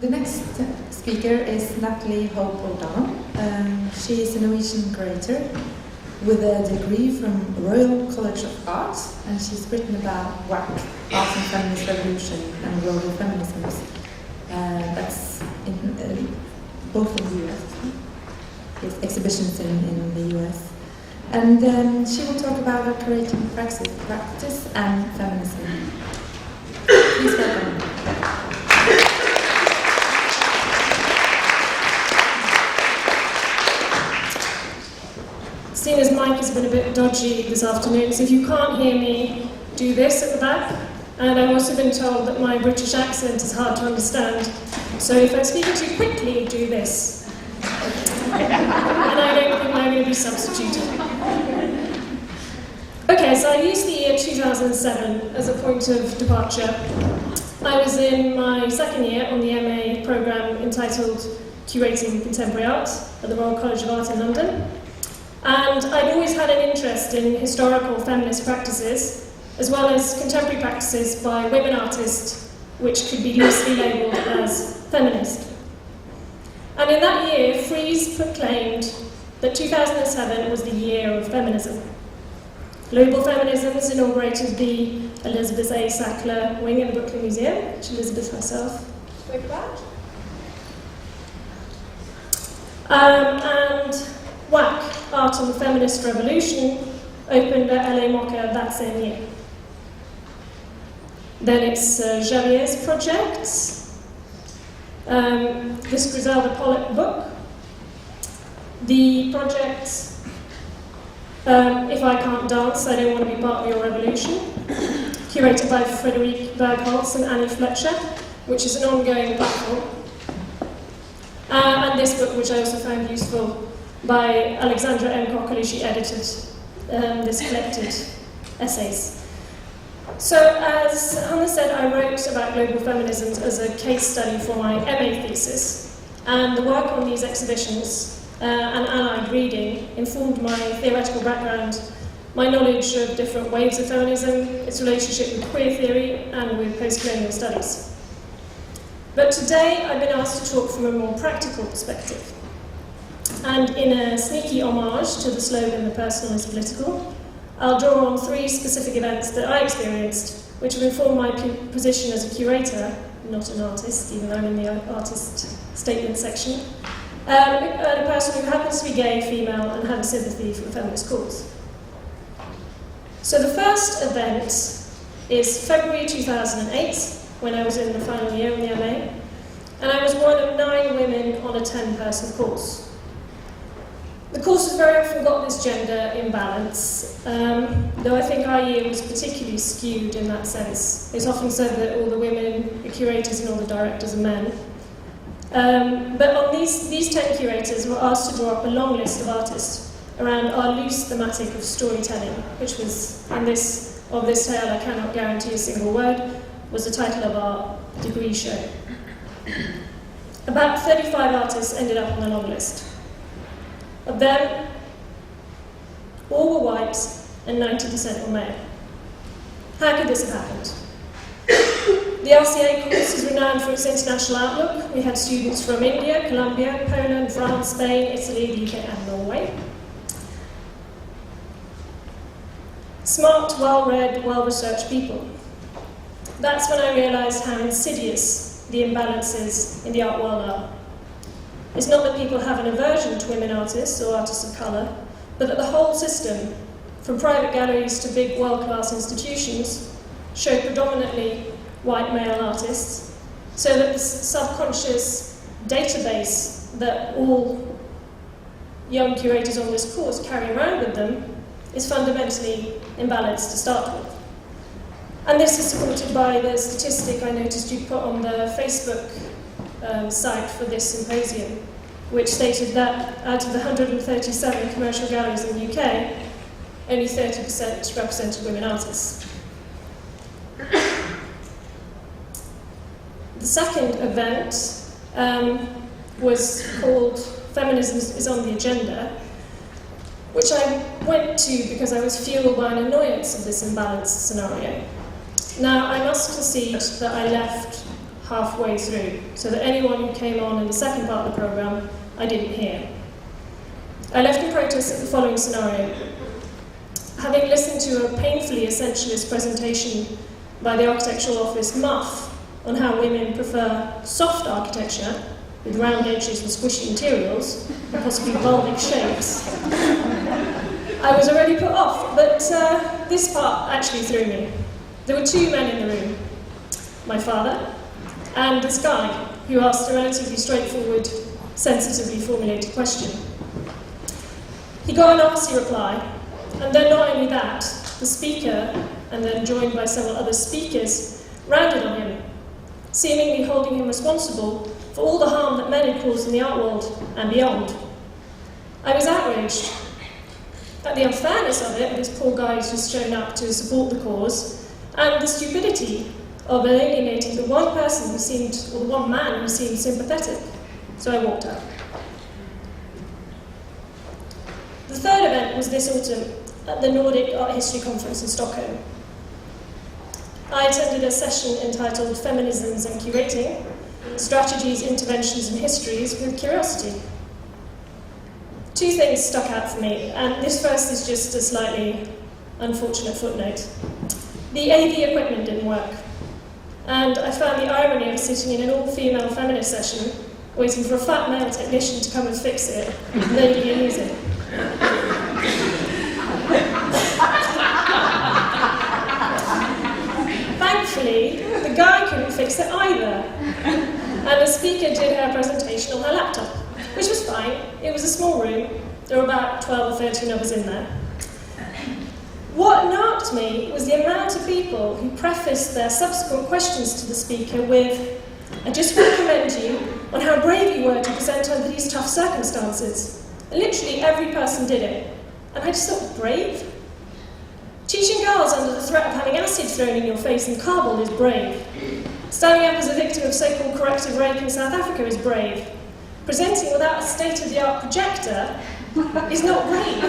The next speaker is Natalie Hope O'Donnell. She is a Norwegian curator with a degree from Royal College of Art, and she's written about WAC, Art and Feminist Revolution, and global feminisms. That's in, both in the US. There's exhibitions in the US. And she will talk about her curating practice and feminism. Please welcome. Stina's mic has been a bit dodgy this afternoon, so if you can't hear me, do this at the back. And I've also been told that my British accent is hard to understand, so if I'm speaking too quickly, do this. And I don't think I'm going to be substituted. Okay, so I used the year 2007 as a point of departure. I was in my second year on the MA programme entitled Curating Contemporary Art at the Royal College of Art in London. And I'd always had an interest in historical feminist practices, as well as contemporary practices by women artists, which could be loosely labelled as feminist. And in that year, Frieze proclaimed that 2007 was the year of feminism. Global Feminisms inaugurated the Elizabeth A. Sackler wing in the Brooklyn Museum, which Elizabeth herself spoke about. And WAC, Art and the Feminist Revolution, opened at LA MoCA that same year. Then it's Javier's project, this Griselda Pollock book, the project If I Can't Dance, I Don't Want to Be Part of Your Revolution, curated by Frederique Bergholz and Annie Fletcher, which is an ongoing platform. And this book, which I also found useful, by Alexandra M. Coccoli. She edited this collected essays. So, as Hannah said, I wrote about global feminisms as a case study for my MA thesis, and the work on these exhibitions and allied reading informed my theoretical background, my knowledge of different waves of feminism, its relationship with queer theory, and with post-colonial studies. But today, I've been asked to talk from a more practical perspective. And in a sneaky homage to the slogan, "The personal is political," I'll draw on three specific events that I experienced, which have informed my position as a curator, not an artist, even though I'm in the artist statement section, and a person who happens to be gay, female, and has sympathy for the feminist cause. So the first event is February 2008, when I was in the final year of the MA, and I was one of 9 women on a 10-person course. The course has very often got this gender imbalance, though I think our year was particularly skewed in that sense. It's often said that all the women are curators and all the directors are men. But on these 10 curators were asked to draw up a long list of artists around our loose thematic of storytelling, which was, of this tale I cannot guarantee a single word, was the title of our degree show. About 35 artists ended up on the long list. Of them, all were white and 90% were male. How could this have happened? The RCA course is renowned for its international outlook. We had students from India, Colombia, Poland, France, Spain, Italy, the UK and Norway. Smart, well-read, well-researched people. That's when I realised how insidious the imbalances in the art world are. It's not that people have an aversion to women artists or artists of colour, but that the whole system, from private galleries to big world-class institutions, show predominantly white male artists, so that this subconscious database that all young curators on this course carry around with them is fundamentally imbalanced to start with. And this is supported by the statistic I noticed you put on the Facebook site for this symposium, which stated that out of the 137 commercial galleries in the UK, only 30% represented women artists. The second event was called Feminism is on the Agenda, which I went to because I was fueled by an annoyance of this imbalanced scenario. Now, I must concede that I left halfway through, so that anyone who came on in the second part of the programme, I didn't hear. I left in protest at the following scenario. Having listened to a painfully essentialist presentation by the Architectural Office MUF on how women prefer soft architecture, with round edges and squishy materials, and possibly bulbic shapes, I was already put off, but this part actually threw me. There were two men in the room, my father and this guy, who asked a relatively straightforward, sensitively formulated question. He got an arsey reply, and then not only that, the speaker, and then joined by several other speakers, rounded on him, seemingly holding him responsible for all the harm that men had caused in the art world and beyond. I was outraged at the unfairness of it, this poor guy who's just shown up to support the cause, and the stupidity of alienating the one person who seemed, or the one man who seemed sympathetic. So I walked out. The third event was this autumn at the Nordic Art History Conference in Stockholm. I attended a session entitled Feminisms and Curating, Strategies, Interventions and Histories with Curiosity. Two things stuck out for me, and this first is just a slightly unfortunate footnote. The AV equipment didn't work, and I found the irony of sitting in an all-female feminist session, waiting for a fat male technician to come and fix it, and nobody can use it. Thankfully, the guy couldn't fix it either, and the speaker did her presentation on her laptop, which was fine. It was a small room. There were about 12 or 13 of us in there. What knocked me was the amount of people who prefaced their subsequent questions to the speaker with, "I just want to commend you on how brave you were to present under these tough circumstances." And literally every person did it. And I just thought, brave? Teaching girls under the threat of having acid thrown in your face and cardboard is brave. Standing up as a victim of so-called corrective rape in South Africa is brave. Presenting without a state-of-the-art projector is not brave.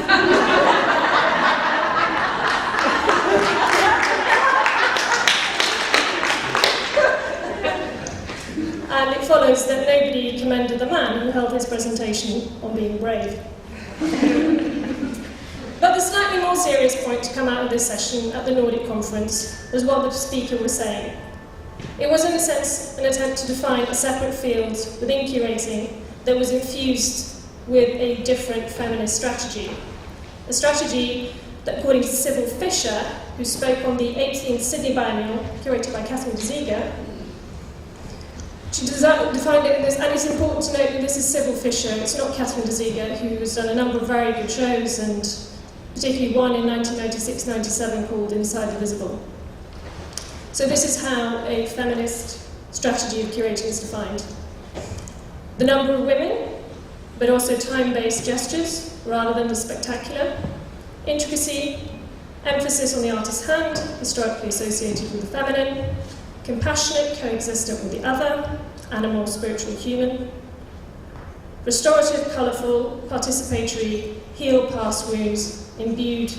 And it follows that nobody commended the man who held his presentation on being brave. But the slightly more serious point to come out of this session at the Nordic conference was what the speaker was saying. It was, in a sense, an attempt to define a separate field within curating that was infused with a different feminist strategy. A strategy that, according to Sybil Fisher, who spoke on the 18th Sydney Biennial, curated by Catherine de Ziga, she defined it in this, and it's important to note that this is Sybil Fisher, it's not Catherine de Ziga, who has done a number of very good shows, and particularly one in 1996-97 called Inside the Visible. So this is how a feminist strategy of curating is defined. The number of women, but also time-based gestures, rather than the spectacular. Intricacy, emphasis on the artist's hand, historically associated with the feminine. Compassionate, coexistent with the other, animal, spiritual, human. Restorative, colourful, participatory, heal past wounds, imbued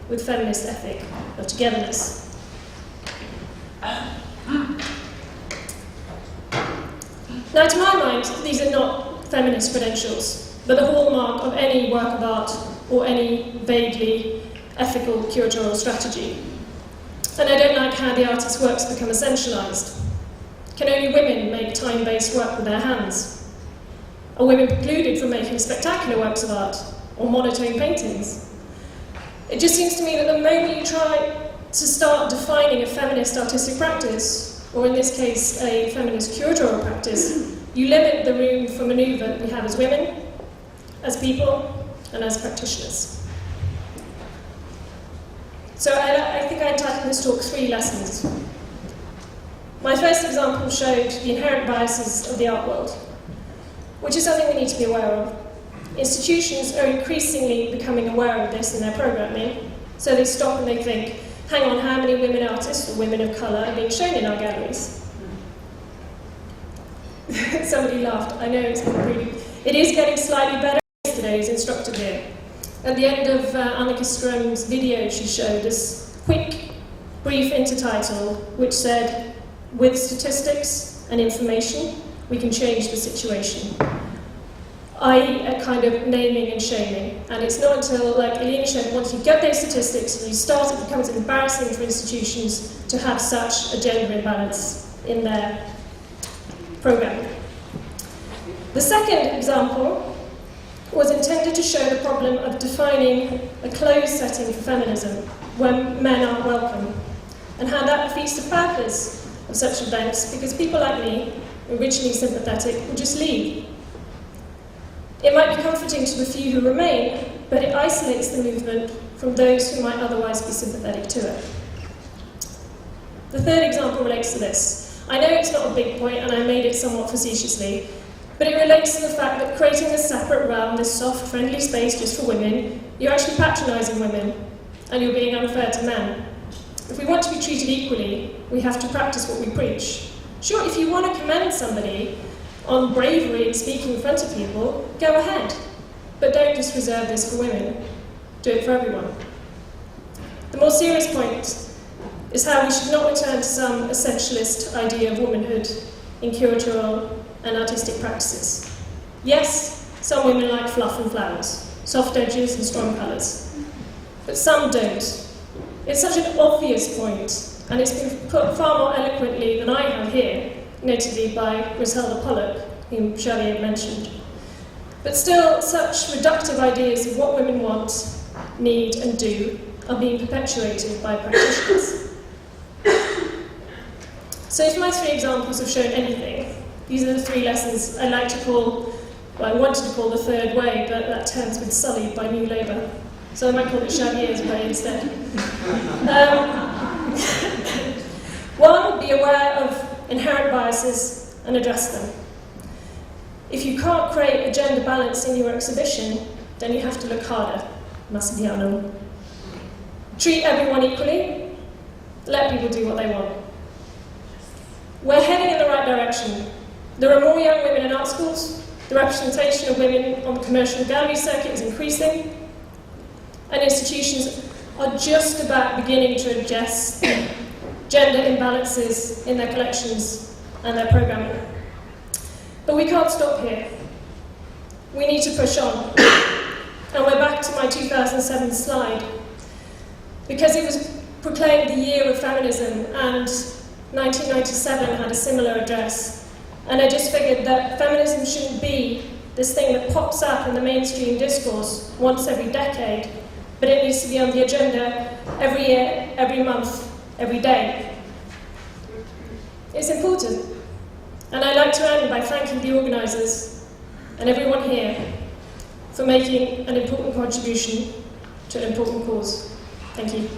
with feminist ethic of togetherness. Now, to my mind, these are not feminist credentials, but the hallmark of any work of art or any vaguely ethical curatorial strategy. And I don't like how the artist's works become essentialised. Can only women make time-based work with their hands? Are women precluded from making spectacular works of art or monotone paintings? It just seems to me that the moment you try to start defining a feminist artistic practice, or in this case, a feminist curatorial practice, you limit the room for manoeuvre that we have as women, as people, and as practitioners. So I think I entitled this talk 3 lessons. My first example showed the inherent biases of the art world, which is something we need to be aware of. Institutions are increasingly becoming aware of this in their programming, so they stop and they think, hang on, how many women artists or women of colour are being shown in our galleries? Somebody laughed. I know it is getting slightly better. Yesterday's instructor here. At the end of Annika Ström's video, she showed us quick, brief intertitle, which said, with statistics and information, we can change the situation. A kind of naming and shaming. And it's not until, like Elena said, once you get those statistics and you start, it becomes embarrassing for institutions to have such a gender imbalance in their programming. The second example was intended to show the problem of defining a closed setting for feminism when men aren't welcome, and how that defeats the purpose of such events, because people like me, originally sympathetic, would just leave. It might be comforting to the few who remain, but it isolates the movement from those who might otherwise be sympathetic to it. The third example relates to this. I know it's not a big point, and I made it somewhat facetiously, but it relates to the fact that creating this separate realm, this soft, friendly space just for women, you're actually patronising women, and you're being unfair to men. If we want to be treated equally, we have to practice what we preach. Sure, if you want to commend somebody on bravery in speaking in front of people, go ahead. But don't just reserve this for women. Do it for everyone. The more serious point is how we should not return to some essentialist idea of womanhood in curatorial and artistic practices. Yes, some women like fluff and flowers, soft edges and strong colours. But some don't. It's such an obvious point, and it's been put far more eloquently than I have here, notably by Griselda Pollock, whom Schei had mentioned. But still, such reductive ideas of what women want, need and do are being perpetuated by practitioners. So if my three examples have shown anything, these are the three lessons I like to call, well, I wanted to call the third way, but that term's been sullied by New Labour. So I might call it Xavier's way instead. One, be aware of inherent biases and address them. If you can't create a gender balance in your exhibition, then you have to look harder. Massimiliano. Treat everyone equally. Let people do what they want. We're heading in the right direction. There are more young women in art schools. The representation of women on the commercial gallery circuit is increasing. And institutions are just about beginning to address gender imbalances in their collections and their programming. But we can't stop here. We need to push on. And we're back to my 2007 slide, because it was proclaimed the year of feminism, and 1997 had a similar address. And I just figured that feminism shouldn't be this thing that pops up in the mainstream discourse once every decade, but it needs to be on the agenda every year, every month, every day. It's important. And I'd like to end by thanking the organisers and everyone here for making an important contribution to an important cause. Thank you.